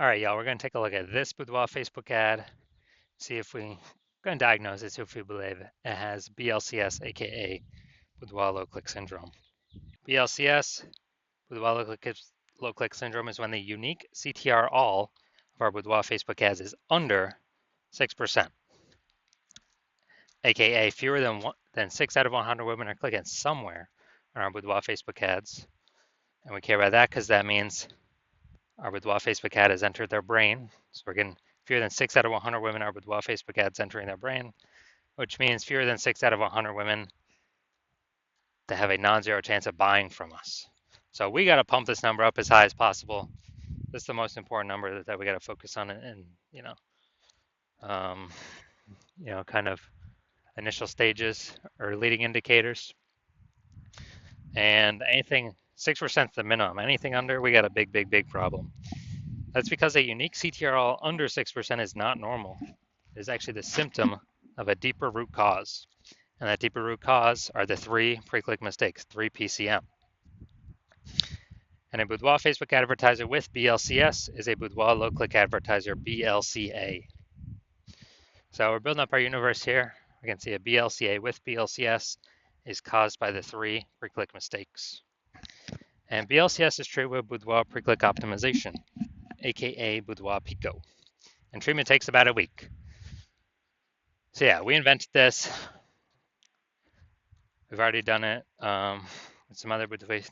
All right, y'all, we're going to take a look at this Boudoir Facebook ad, see if we going to diagnose it, see if we believe it has BLCS, aka Boudoir low click syndrome. BLCS, Boudoir low click syndrome, is when the unique CTR all of our Boudoir Facebook ads is under 6%, aka fewer than 6 out of 100 women are clicking somewhere on our Boudoir Facebook ads. And we care about that because that means our Boudoir Facebook ad has entered their brain. So we're getting fewer than 6 out of 100 women are Boudoir Facebook ads entering their brain, which means fewer than 6 out of 100 women that have a non-zero chance of buying from us. So we got to pump this number up as high as possible. This is the most important number that we got to focus on, and um, kind of initial stages or leading indicators. And anything 6% is the minimum. Anything under, we got a big, big, big problem. That's because a unique CTRL under 6% is not normal. It is actually the symptom of a deeper root cause. And that deeper root cause are the 3 pre-click mistakes, 3 PCM. And a Boudoir Facebook advertiser with BLCS is a Boudoir low-click advertiser, BLCA. So we're building up our universe here. We can see a BLCA with BLCS is caused by the 3 pre-click mistakes. And BLCS is treated with Boudoir pre-click optimization, aka Boudoir Pico. And treatment takes about a week. So yeah, we invented this. We've already done it with some other Boudoir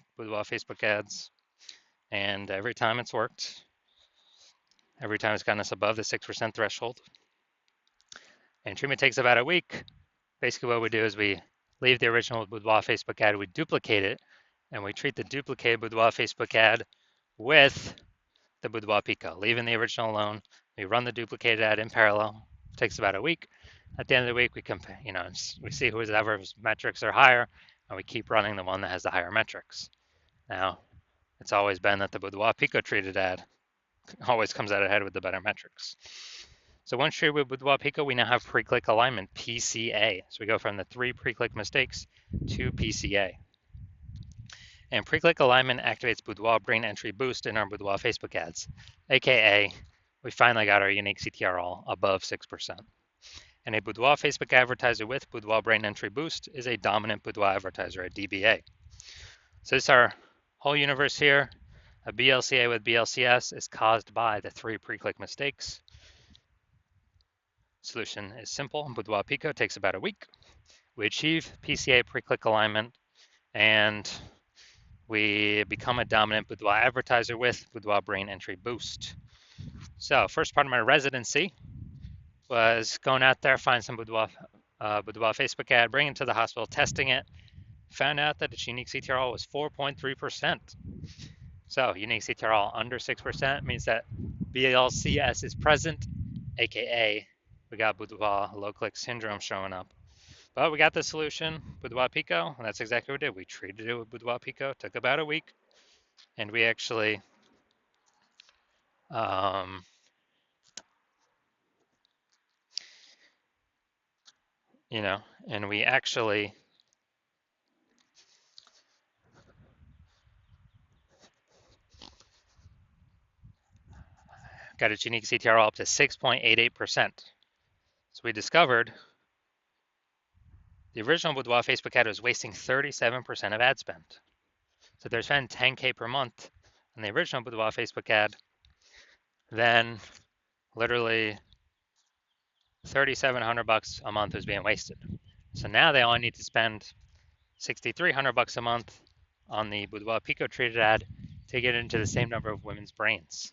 Facebook ads. And every time it's worked. Every time it's gotten us above the 6% threshold. And treatment takes about a week. Basically what we do is we leave the original Boudoir Facebook ad, we duplicate it, and we treat the duplicated Boudoir Facebook ad with the Boudoir Pico, leaving the original alone. We run the duplicated ad in parallel. It takes about a week. At the end of the week, we compare, we see whoever's metrics are higher, and we keep running the one that has the higher metrics. Now, it's always been that the Boudoir Pico treated ad always comes out ahead with the better metrics. So once treated with Boudoir Pico, we now have pre-click alignment, PCA. So we go from the 3 pre-click mistakes to PCA. And pre-click alignment activates Boudoir brain entry boost in our Boudoir Facebook ads, aka we finally got our unique CTR all above 6%. And a Boudoir Facebook advertiser with Boudoir brain entry boost is a dominant Boudoir advertiser, a DBA. So this is our whole universe here. A BLCA with BLCS is caused by the 3 pre-click mistakes. Solution is simple. Boudoir Pico takes about a week. We achieve PCA pre-click alignment, and we become a dominant Boudoir advertiser with Boudoir brain entry boost. So first part of my residency was going out there, find some Boudoir Facebook ad, bring it to the hospital, testing it, found out that its unique CTRL was 4.3%. So unique CTRL under 6% means that BLCS is present, aka we got Boudoir low click syndrome showing up. But we got the solution, Boudoir Pico, and that's exactly what we did. We treated it with Boudoir Pico, took about a week, and we actually and we actually got its unique CTRL up to 6.88%. So we discovered the original Boudoir Facebook ad was wasting 37% of ad spend. So they're spending 10K per month on the original Boudoir Facebook ad, then literally $3,700 a month is being wasted. So now they only need to spend $6,300 a month on the Boudoir Pico treated ad to get into the same number of women's brains.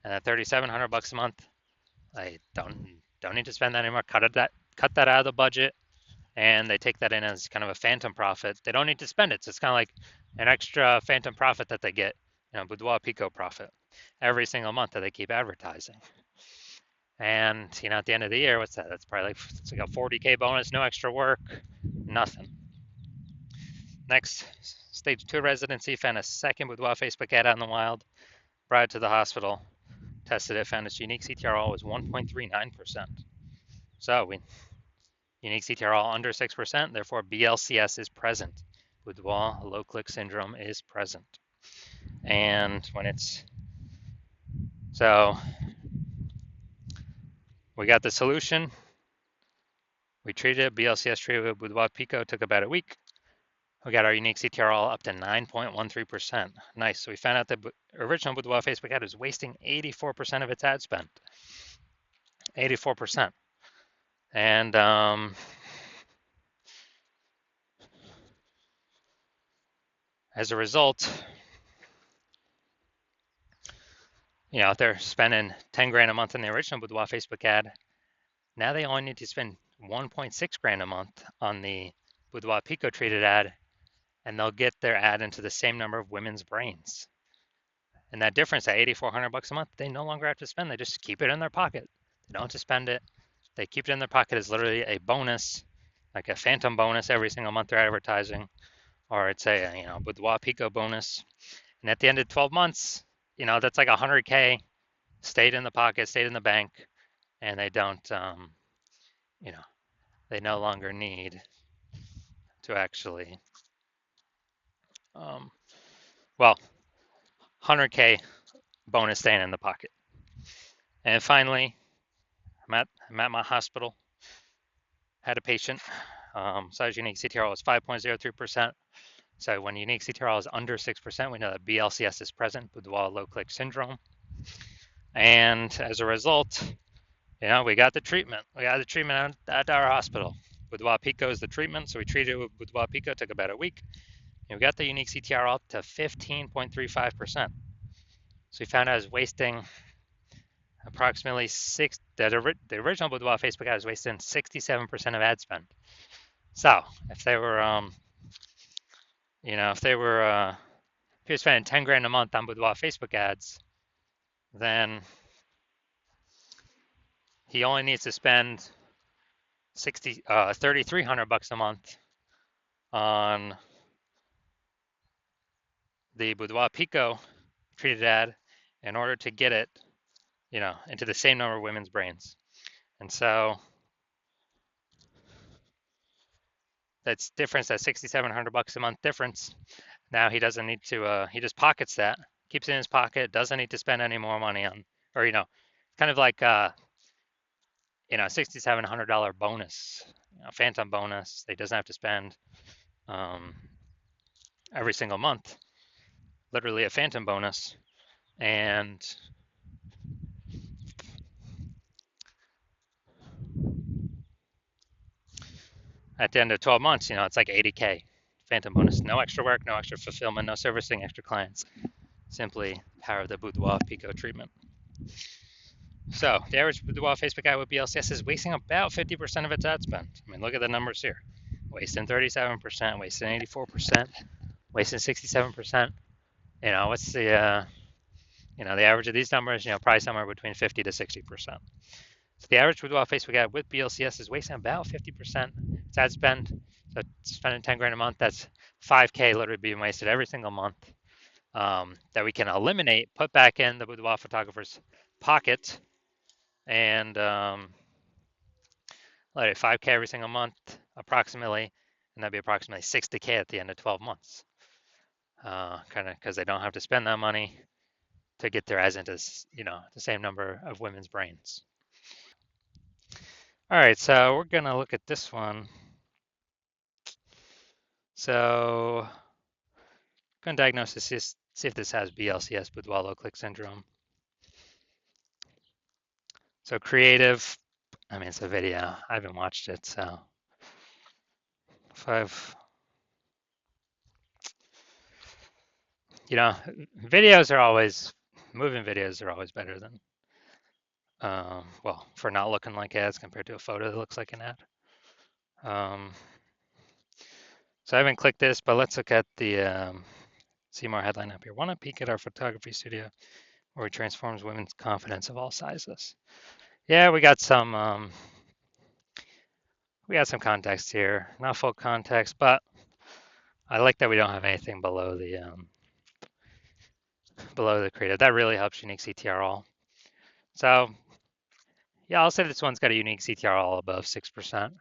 And at $3,700 a month, I don't need to spend that anymore. Cut that out of the budget, and they take that in as kind of a phantom profit. They don't need to spend it. So it's kind of like an extra phantom profit that they get, Boudoir Pico profit every single month that they keep advertising. And at the end of the year, what's that? That's probably like a 40K bonus, no extra work, nothing. Next, stage 2 residency, found a second Boudoir Facebook ad out in the wild, brought it to the hospital, tested it, found its unique CTRL was 1.39%. So unique CTRL under 6%, therefore BLCS is present. Boudoir low click syndrome is present. And when it's So we got the solution. We treated it, BLCS treated with Boudoir Pico, took about a week. We got our unique CTRL up to 9.13%. Nice. So we found out the original Boudoir Facebook ad was wasting 84% of its ad spend. 84%. And as a result, if they're spending 10 grand a month on the original Boudoir Facebook ad, now they only need to spend 1.6 grand a month on the Boudoir Pico treated ad, and they'll get their ad into the same number of women's brains. And that difference, at $8,400 a month, they no longer have to spend. They just keep it in their pocket. They don't have to spend it. They keep it in their pocket as literally a bonus, like a phantom bonus every single month they're advertising, or it's a Boudoir Pico bonus. And at the end of 12 months, that's like 100K stayed in the pocket, stayed in the bank, and they don't, they no longer need to actually, well, 100K bonus staying in the pocket. And finally, I'm at my hospital, had a patient, size unique CTRL is 5.03%. So when unique CTRL is under 6%, we know that BLCS is present, Boudoir low click syndrome. And as a result, we got the treatment. We got the treatment at our hospital. Boudoir Pico is the treatment, so we treated it with Boudoir Pico. It took about a week. And we got the unique CTRL up to 15.35%. So we found out it was wasting approximately the original Boudoir Facebook ad was wasting 67% of ad spend. So if they were, if you're spending 10 grand a month on Boudoir Facebook ads, then he only needs to spend $3,300 a month on the Boudoir Pico treated ad in order to get it, into the same number of women's brains. And so that's difference, that $6,700 a month difference. Now he doesn't need to, he just pockets that, keeps it in his pocket, doesn't need to spend any more money on, or, kind of like, $6,700 bonus, phantom bonus. He doesn't have to spend every single month, literally a phantom bonus. And at the end of 12 months, it's like 80K phantom bonus. No extra work, no extra fulfillment, no servicing extra clients. Simply power of the Boudoir Pico treatment. So the average Boudoir Facebook ad with BLCS is wasting about 50% of its ad spend. I mean, look at the numbers here. Wasting 37%, wasting 84%, wasting 67%. What's the, the average of these numbers, probably somewhere between 50 to 60%. So the average Boudoir Facebook ad with BLCS is wasting about 50% its ad spend. So spending 10 grand a month, that's 5K literally being wasted every single month, that we can eliminate, put back in the Boudoir photographer's pocket, and let it 5K every single month approximately, and that'd be approximately 60K at the end of 12 months. Kind of because they don't have to spend that money to get their ads into, the same number of women's brains. All right, so we're gonna look at this one. So, gonna diagnose this, see if this has BLCS, Boudoir low click syndrome. So creative, I mean, it's a video. I haven't watched it, so videos are always, moving videos are always better than, well, for not looking like ads compared to a photo that looks like an ad. So I haven't clicked this, but let's look at the see more headline up here. Want to peek at our photography studio where it transforms women's confidence of all sizes. Yeah, we got some context here. Not full context, but I like that we don't have anything below the creative. That really helps unique CTRL. So yeah, I'll say this one's got a unique CTRL above 6%.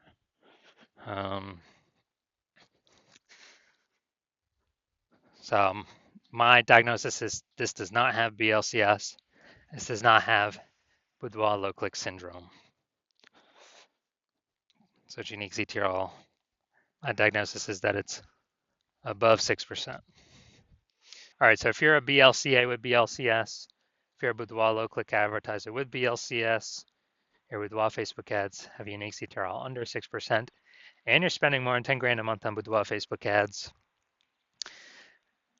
So my diagnosis is this does not have BLCS, This does not have boudoir low click syndrome. So its unique ZTRL, my diagnosis is that it's above 6%. All right, so if you're a BLCA with BLCS, if you're a boudoir low click advertiser with BLCS, your boudoir Facebook ads have a unique CTRL under 6%, and you're spending more than 10 grand a month on boudoir Facebook ads,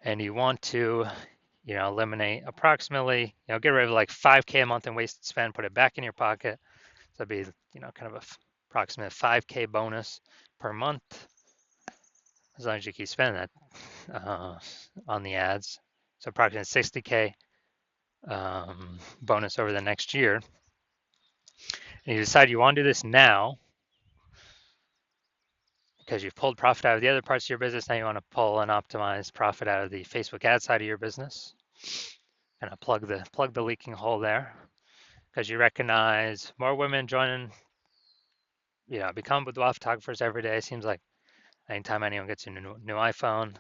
and you want to, eliminate approximately, get rid of like 5K a month in wasted spend, put it back in your pocket. So that'd be, kind of a approximate 5K bonus per month, as long as you keep spending that on the ads. So approximately 60K bonus over the next year. And you decide you want to do this now because you've pulled profit out of the other parts of your business. Now you want to pull and optimize profit out of the Facebook ad side of your business. Kind of plug the leaking hole there, because you recognize more women joining, become boudoir photographers every day. It seems like anytime anyone gets a new iPhone,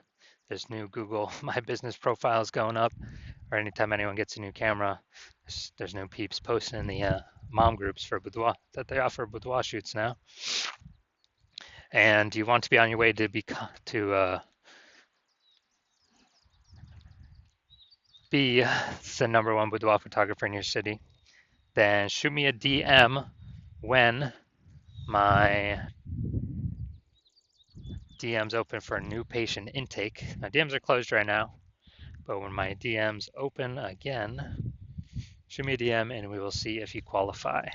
there's new Google My Business profiles going up, or anytime anyone gets a new camera, there's new peeps posting in the mom groups for boudoir that they offer boudoir shoots now. And you want to be on your way to be the #1 boudoir photographer in your city, then shoot me a DM when my DM's open for a new patient intake. My DMs are closed right now, but when my DM's open again, shoot me a DM and we will see if you qualify.